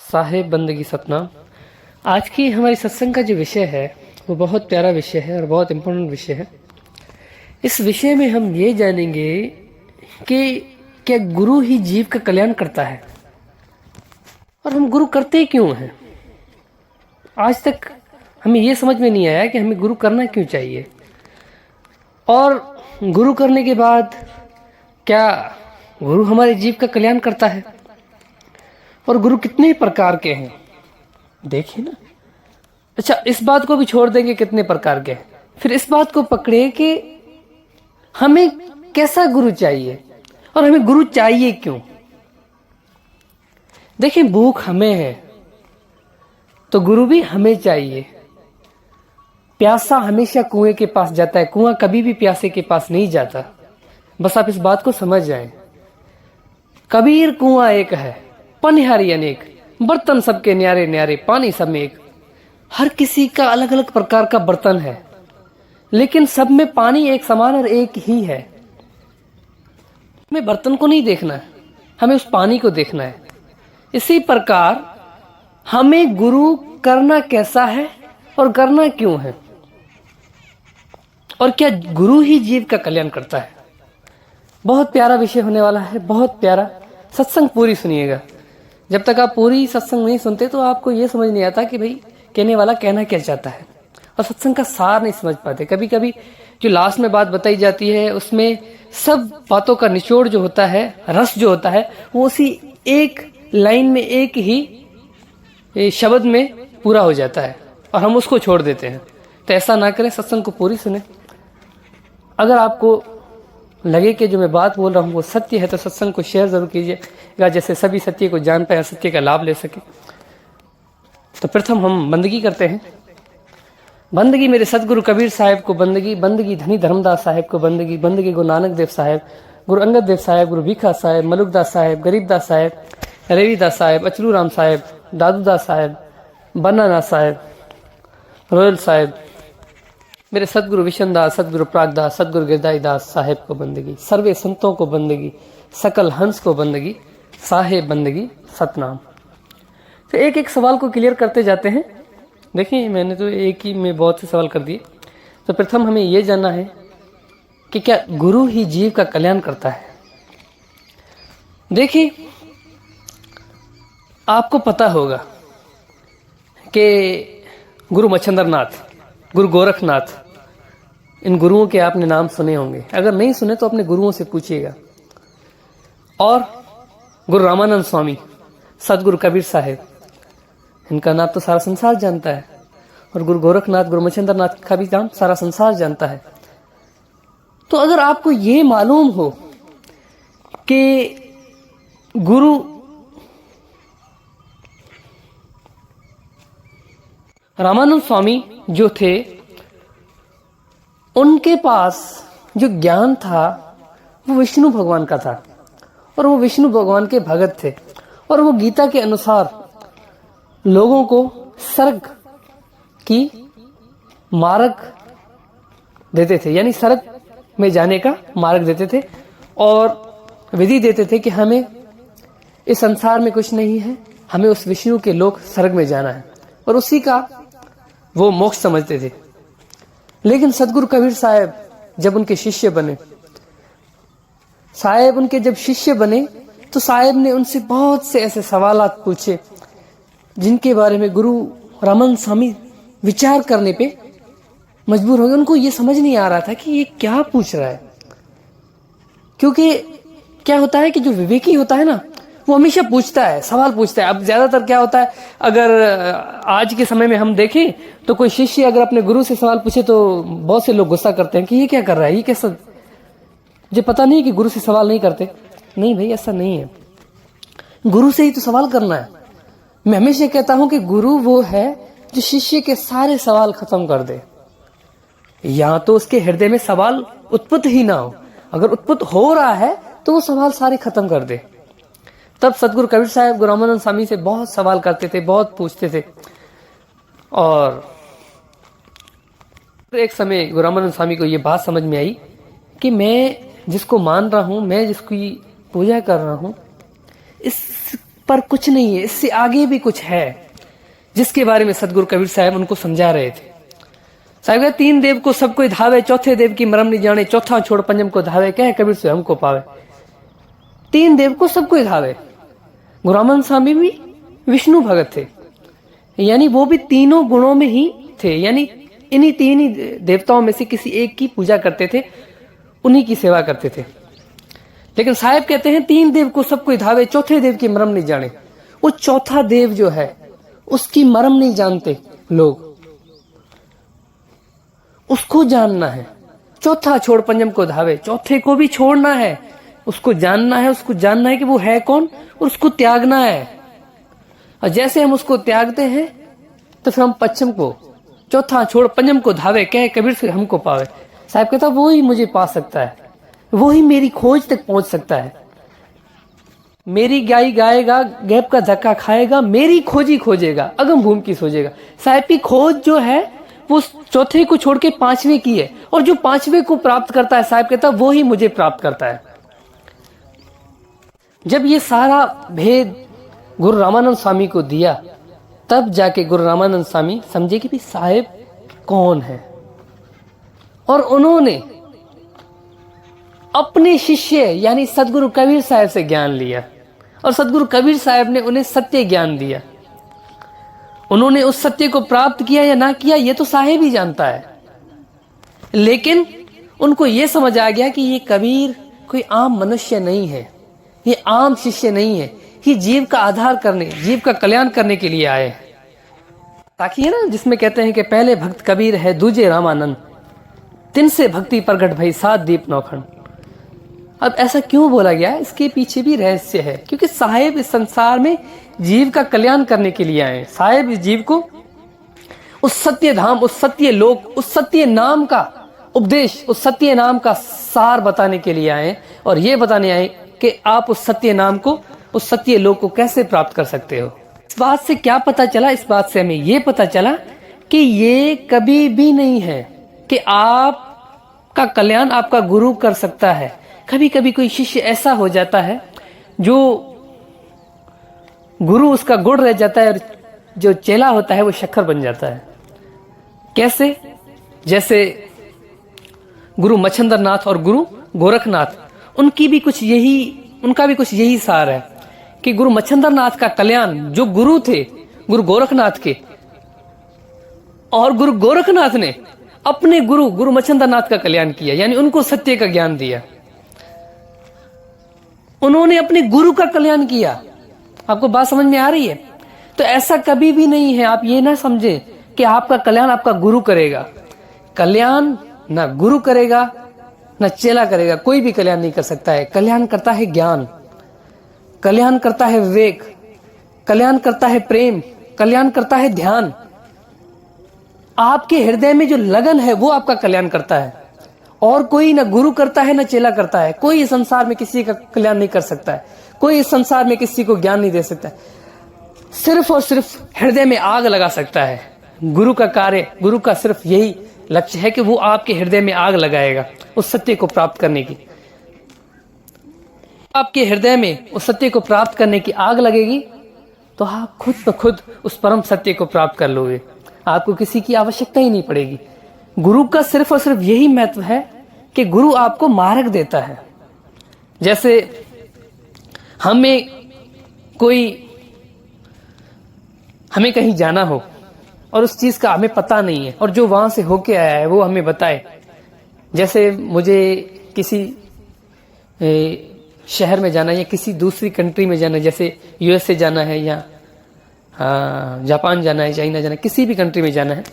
साहेब बंदगी सतनाम। आज की हमारी सत्संग का जो विषय है वो बहुत प्यारा विषय है और बहुत इम्पोर्टेंट विषय है। इस विषय में हम ये जानेंगे कि क्या गुरु ही जीव का कल्याण करता है और हम गुरु करते क्यों हैं। आज तक हमें ये समझ में नहीं आया कि हमें गुरु करना क्यों चाहिए और गुरु करने के बाद क्या गुरु हमारे जीव का कल्याण करता है और गुरु कितने प्रकार के हैं। देखिए ना, अच्छा इस बात को भी छोड़ देंगे कितने प्रकार के हैं, फिर इस बात को पकड़े कि हमें कैसा गुरु चाहिए और हमें गुरु चाहिए क्यों। देखिए, भूख हमें है तो गुरु भी हमें चाहिए। प्यासा हमेशा कुएं के पास जाता है, कुआं कभी भी प्यासे के पास नहीं जाता। बस आप इस बात को समझ जाएं। कबीर कुआं एक है, पनिहारी अनेक, बर्तन सबके न्यारे न्यारे, पानी सब में एक। हर किसी का अलग अलग प्रकार का बर्तन है, लेकिन सब में पानी एक समान और एक ही है। हमें बर्तन को नहीं देखना है, हमें उस पानी को देखना है। इसी प्रकार हमें गुरु करना कैसा है और करना क्यों है, और क्या गुरु ही जीव का कल्याण करता है। बहुत प्यारा विषय होने वाला है, बहुत प्यारा। सत्संग पूरी सुनिएगा। जब तक आप पूरी सत्संग नहीं सुनते तो आपको ये समझ नहीं आता कि भाई कहने वाला कहना क्या चाहता है, और सत्संग का सार नहीं समझ पाते। कभी कभी जो लास्ट में बात बताई जाती है उसमें सब बातों का निचोड़ जो होता है, रस जो होता है, वो उसी एक लाइन में, एक ही शब्द में पूरा हो जाता है और हम उसको छोड़ देते हैं। तो ऐसा ना करें, सत्संग को पूरी सुने। अगर आपको लगे कि जो मैं बात बोल रहा हूँ वो सत्य है तो सत्संग को शेयर जरूर कीजिएगा, जैसे सभी सत्य को जान पाए, सत्य का लाभ ले सके। तो प्रथम हम बंदगी करते हैं। बंदगी मेरे सतगुरु कबीर साहिब को बंदगी, बंदगी धनी धर्मदास साहिब को बंदगी, बंदगी गुरु नानक देव साहिब, गुरु अंगद देव साहिब, गुरु भीखा साहिब, मलुकदास साहिब, गरीबदास साहिब, रविदास साहिब, अचलू राम साहिब, दादूदास साहिब, बन्नानाथ साहिब, रोयल साहिब, मेरे सतगुरु विशनदास, सतगुरु प्रागदास, सतगुरु गिरधारीदास साहेब को बंदगी, सर्वे संतों को बंदगी, सकल हंस को बंदगी, साहेब बंदगी सतनाम। तो एक एक सवाल को क्लियर करते जाते हैं। देखिए, मैंने तो एक ही में बहुत से सवाल कर दिए। तो प्रथम हमें यह जानना है कि क्या गुरु ही जीव का कल्याण करता है। देखिए, आपको पता होगा कि गुरु मच्छंद्रनाथ, गुरु गोरखनाथ, इन गुरुओं के आपने नाम सुने होंगे। अगर नहीं सुने तो अपने गुरुओं से पूछिएगा। और गुरु रामानंद स्वामी, सतगुरु कबीर साहिब, इनका नाम तो सारा संसार जानता है। और गुरु गोरखनाथ, गुरु मच्छंद्रनाथ का भी नाम सारा संसार जानता है। तो अगर आपको ये मालूम हो कि गुरु रामानंद स्वामी जो थे, उनके पास जो ज्ञान था वो विष्णु भगवान का था और वो विष्णु भगवान के भगत थे, और वो गीता के अनुसार लोगों को स्वर्ग की मार्ग देते थे, यानी स्वर्ग में जाने का मार्ग देते थे और विधि देते थे कि हमें इस संसार में कुछ नहीं है, हमें उस विष्णु के लोक स्वर्ग में जाना है, और उसी का वो मोक्ष समझते थे। लेकिन सतगुरु कबीर साहब जब उनके शिष्य बने, साहेब उनके जब शिष्य बने, तो साहेब ने उनसे बहुत से ऐसे सवालात पूछे जिनके बारे में गुरु रामानंद स्वामी विचार करने पे मजबूर हो गए। उनको ये समझ नहीं आ रहा था कि ये क्या पूछ रहा है, क्योंकि क्या होता है कि जो विवेकी होता है ना, वो हमेशा पूछता है, सवाल पूछता है। अब ज्यादातर क्या होता है, अगर आज के समय में हम देखें तो कोई शिष्य अगर अपने गुरु से सवाल पूछे तो बहुत से लोग गुस्सा करते हैं कि ये क्या कर रहा है, ये कैसा, मुझे पता नहीं कि गुरु से सवाल नहीं करते। नहीं भाई, ऐसा नहीं है, गुरु से ही तो सवाल करना है। मैं हमेशा कहता हूं कि गुरु वो है जो शिष्य के सारे सवाल खत्म कर दे, या तो उसके हृदय में सवाल उत्पत्ति ही ना हो, अगर उत्पत्ति हो रहा है तो वो सवाल सारे खत्म कर दे। तब सतगुरु कबीर साहब गुरु रामानंद स्वामी से बहुत सवाल करते थे, बहुत पूछते थे। और एक समय गुरु रामानंद स्वामी को ये बात समझ में आई कि मैं जिसको मान रहा हूं, मैं जिसकी पूजा कर रहा हूं, इस पर कुछ नहीं है, इससे आगे भी कुछ है, जिसके बारे में सदगुरु कबीर साहब उनको समझा रहे थे। साहब कहा, तीन देव को सब कोई धावे, चौथे देव की मरम नहीं जाने, चौथा छोड़ पंजम को धावे, कहे कबीर से हमको पावे। तीन देव को सब कोई धावे। गुरु रामानंद स्वामी भी विष्णु भगत थे, यानी वो भी तीनों गुणों में ही थे, यानी इन्हीं तीन ही देवताओं में से किसी एक की पूजा करते थे, उन्हीं की सेवा करते थे। लेकिन साहब कहते हैं, तीन देव को सब कोई धावे, चौथे देव की मरम नहीं जाने। वो चौथा देव जो है उसकी मरम नहीं जानते लोग, उसको जानना है। चौथा छोड़ पंजम को धावे, चौथे को भी छोड़ना है, उसको जानना है, उसको जानना है कि वो है कौन, और उसको त्यागना है। और जैसे हम उसको त्यागते हैं तो फिर हम पश्चिम को, चौथा छोड़ पंजम को धावे, कहे कबीर से हमको पावे। साहब कहता, वो ही मुझे पा सकता है, वो ही मेरी खोज तक पहुंच सकता है। मेरी गाय गाएगा, गैप का धक्का खाएगा, मेरी खोजी खोजेगा, अगम भूमि की सोचेगा। साहब की खोज जो है वो चौथे को छोड़ के पांचवे की है, और जो पांचवे को प्राप्त करता है, साहब कहता, वो ही मुझे प्राप्त करता है। जब ये सारा भेद गुरु रामानंद स्वामी को दिया, तब जाके गुरु रामानंद स्वामी समझे कि भी साहेब कौन है। और उन्होंने अपने शिष्य यानी सदगुरु कबीर साहब से ज्ञान लिया, और सदगुरु कबीर साहब ने उन्हें सत्य ज्ञान दिया। उन्होंने उस सत्य को प्राप्त किया या ना किया, ये तो साहेब ही जानता है। लेकिन उनको ये समझ आ गया कि ये कबीर कोई आम मनुष्य नहीं है, ये आम शिष्य नहीं है, ये जीव का आधार करने, जीव का कल्याण करने के लिए आए हैं। ताकि है ना, जिसमें कहते हैं कि पहले भक्त कबीर है, दूजे रामानंद, तिन से भक्ति प्रगट भई, सात दीप नौखंड। अब ऐसा क्यों बोला गया है, इसके पीछे भी रहस्य है, क्योंकि साहेब इस संसार में जीव का कल्याण करने के लिए आए। साहेब इस जीव को उस सत्य धाम, उस सत्य लोक, उस सत्य नाम का उपदेश, उस सत्य नाम का सार बताने के लिए आए, और ये बताने आए कि आप उस सत्य नाम को, उस सत्य लोक को कैसे प्राप्त कर सकते हो। इस बात से क्या पता चला, इस बात से हमें ये पता चला कि ये कभी भी नहीं है कि आपका कल्याण आपका गुरु कर सकता है। कभी कभी कोई शिष्य ऐसा हो जाता है जो गुरु उसका गुड़ रह जाता है, और जो चेला होता है वो शक्कर बन जाता है। कैसे? जैसे गुरु मच्छिंद्र नाथ और गुरु गोरखनाथ, उनका भी कुछ यही सार है कि गुरु मच्छिंद्र नाथ का कल्याण, जो गुरु थे गुरु गोरखनाथ के, और गुरु गोरखनाथ ने अपने गुरु मच्छिंद्र नाथ का कल्याण किया, यानी उनको सत्य का ज्ञान दिया। उन्होंने अपने गुरु का कल्याण किया। आपको बात समझ में आ रही है? तो ऐसा कभी भी नहीं है, आप ये ना समझे कि आपका कल्याण आपका गुरु करेगा। कल्याण ना गुरु करेगा ना चेला करेगा, कोई भी कल्याण नहीं कर सकता है। कल्याण करता है ज्ञान, कल्याण करता है विवेक, कल्याण करता है प्रेम, कल्याण करता है ध्यान। आपके हृदय में जो लगन है वो आपका कल्याण करता है, और कोई ना गुरु करता है ना चेला करता है। कोई इस संसार में किसी का कल्याण नहीं कर सकता है, कोई इस संसार में किसी को ज्ञान नहीं दे सकता है। सिर्फ और सिर्फ हृदय में आग लगा सकता है। गुरु का कार्य, गुरु का सिर्फ यही लक्ष्य है कि वो आपके हृदय में आग लगाएगा उस सत्य को प्राप्त करने की। आपके हृदय में उस सत्य को प्राप्त करने की आग लगेगी तो आप खुद ब खुद उस परम सत्य को प्राप्त कर लोगे। आपको किसी की आवश्यकता ही नहीं पड़ेगी। गुरु का सिर्फ और सिर्फ यही महत्व है कि गुरु आपको मार्ग देता है। जैसे हमें कहीं जाना हो और उस चीज का हमें पता नहीं है, और जो वहां से होके आया है वो हमें बताए। जैसे मुझे किसी शहर में जाना है या किसी दूसरी कंट्री में जाना है, जैसे यूएसए जाना है या जापान जाना है, चाइना जाना है, किसी भी कंट्री में जाना है,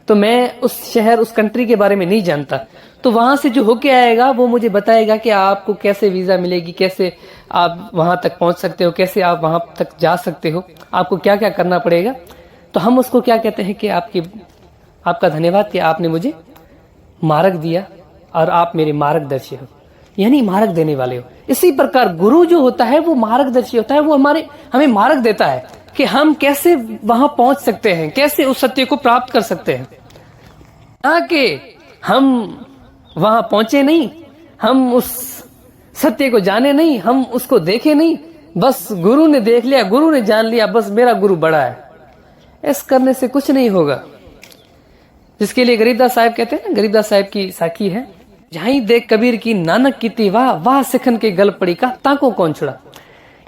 तो मैं उस शहर, उस कंट्री के बारे में नहीं जानता, तो वहां से जो होके आएगा वो मुझे बताएगा कि आपको कैसे वीजा मिलेगी, कैसे आप वहां तक पहुंच सकते हो, कैसे आप वहां तक जा सकते हो, आपको क्या क्या करना पड़ेगा। तो हम उसको क्या कहते हैं कि आपका धन्यवाद कि आपने मुझे मार्ग दिया और आप मेरे मार्गदर्शी हो, यानी मार्ग देने वाले हो। इसी प्रकार गुरु जो होता है वो मार्गदर्शी होता है, वो हमें मार्ग देता है कि हम कैसे वहां पहुंच सकते हैं, कैसे उस सत्य को प्राप्त कर सकते हैं। ना कि हम वहां पहुंचे नहीं, हम उस सत्य को जाने नहीं, हम उसको देखे नहीं, बस गुरु ने देख लिया, गुरु ने जान लिया, बस मेरा गुरु बड़ा है, ऐसा करने से कुछ नहीं होगा। जिसके लिए गरीबदास साहब कहते हैं ना, गरीबदास साहब की साखी है, जहां देख कबीर की नानक की वाह वाह सिखन के गल पड़ी का ताको कौन छुड़ा।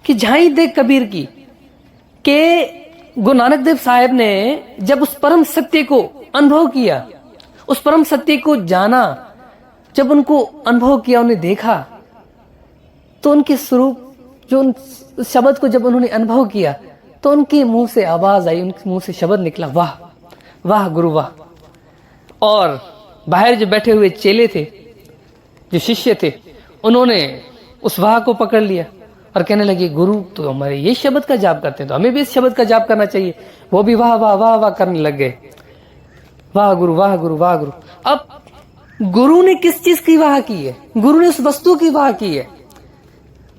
कि जहां देख कबीर की के गुरु नानक देव साहब ने जब उस परम सत्य को अनुभव किया, उस परम सत्य को जाना, जब उनको अनुभव किया, उन्हें देखा, तो उनके स्वरूप जो उन शब्द को जब उन्होंने अनुभव किया तो उनके मुंह से आवाज आई, उनके मुंह से शब्द निकला, वाह वाह गुरु वाह। और बाहर जो बैठे हुए चेले थे, जो शिष्य थे, उन्होंने उस वाह को पकड़ लिया और कहने लगे गुरु तो हमारे ये शब्द का जाप करते हैं, तो हमें भी इस शब्द का जाप करना चाहिए। वो भी वाह वाह वाह वाह करने लग गए, वाह गुरु वाह गुरु वाह गुरु। अब गुरु ने किस चीज की वाह की है? गुरु ने उस वस्तु की वाह की है।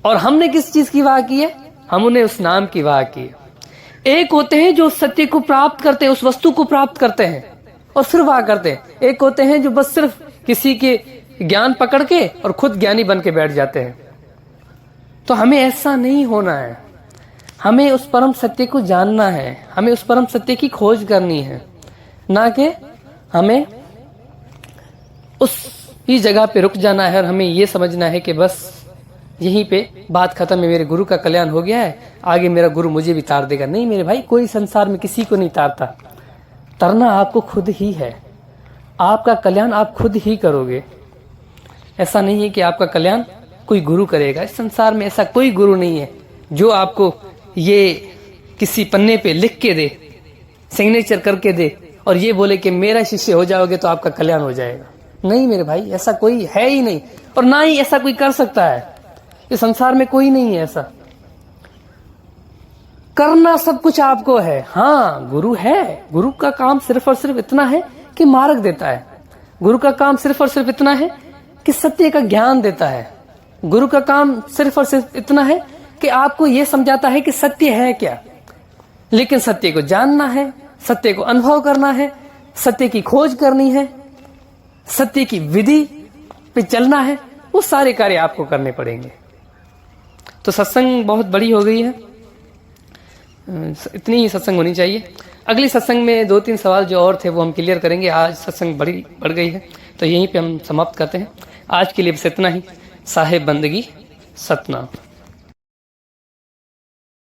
और हमने किस चीज की वाह की है? हमने उस नाम की वाह की है। एक होते हैं जो सत्य को प्राप्त करते हैं, उस वस्तु को प्राप्त करते हैं और फिर वाह करते हैं। एक होते हैं जो बस सिर्फ किसी के ज्ञान पकड़ के और खुद ज्ञानी बन के बैठ जाते हैं। तो हमें ऐसा नहीं होना है, हमें उस परम सत्य को जानना है, हमें उस परम सत्य की खोज करनी है, ना कि हमें उस ही जगह पे रुक जाना है और हमें ये समझना है कि बस यहीं पे बात खत्म है, मेरे गुरु का कल्याण हो गया है, आगे मेरा गुरु मुझे भी तार देगा। नहीं मेरे भाई, कोई संसार में किसी को नहीं तारता, तरना आपको खुद ही है, आपका कल्याण आप खुद ही करोगे। ऐसा नहीं है कि आपका कल्याण कोई गुरु करेगा। इस संसार में ऐसा कोई गुरु नहीं है जो आपको ये किसी पन्ने पे लिख के दे, सिग्नेचर करके दे और ये बोले कि मेरा शिष्य हो जाओगे तो आपका कल्याण हो जाएगा। नहीं मेरे भाई, ऐसा कोई है ही नहीं और ना ही ऐसा कोई कर सकता है। इस संसार में कोई नहीं है ऐसा। करना सब कुछ आपको है। हाँ गुरु है, गुरु का काम सिर्फ और सिर्फ इतना है कि मार्ग देता है। गुरु का काम सिर्फ और सिर्फ इतना है कि सत्य का ज्ञान देता है। गुरु का काम सिर्फ और सिर्फ इतना है कि आपको यह समझाता है कि सत्य है क्या। लेकिन सत्य को जानना है, सत्य को अनुभव करना है, सत्य की खोज करनी है, सत्य की विधि पे चलना है, वो सारे कार्य आपको करने पड़ेंगे। तो सत्संग बहुत बड़ी हो गई है, इतनी ही सत्संग होनी चाहिए। अगली सत्संग में 2-3 सवाल जो और थे वो हम क्लियर करेंगे। आज सत्संग बढ़ गई है तो यहीं पे हम समाप्त करते हैं। आज के लिए बस इतना ही। साहेब बंदगी सतनाम।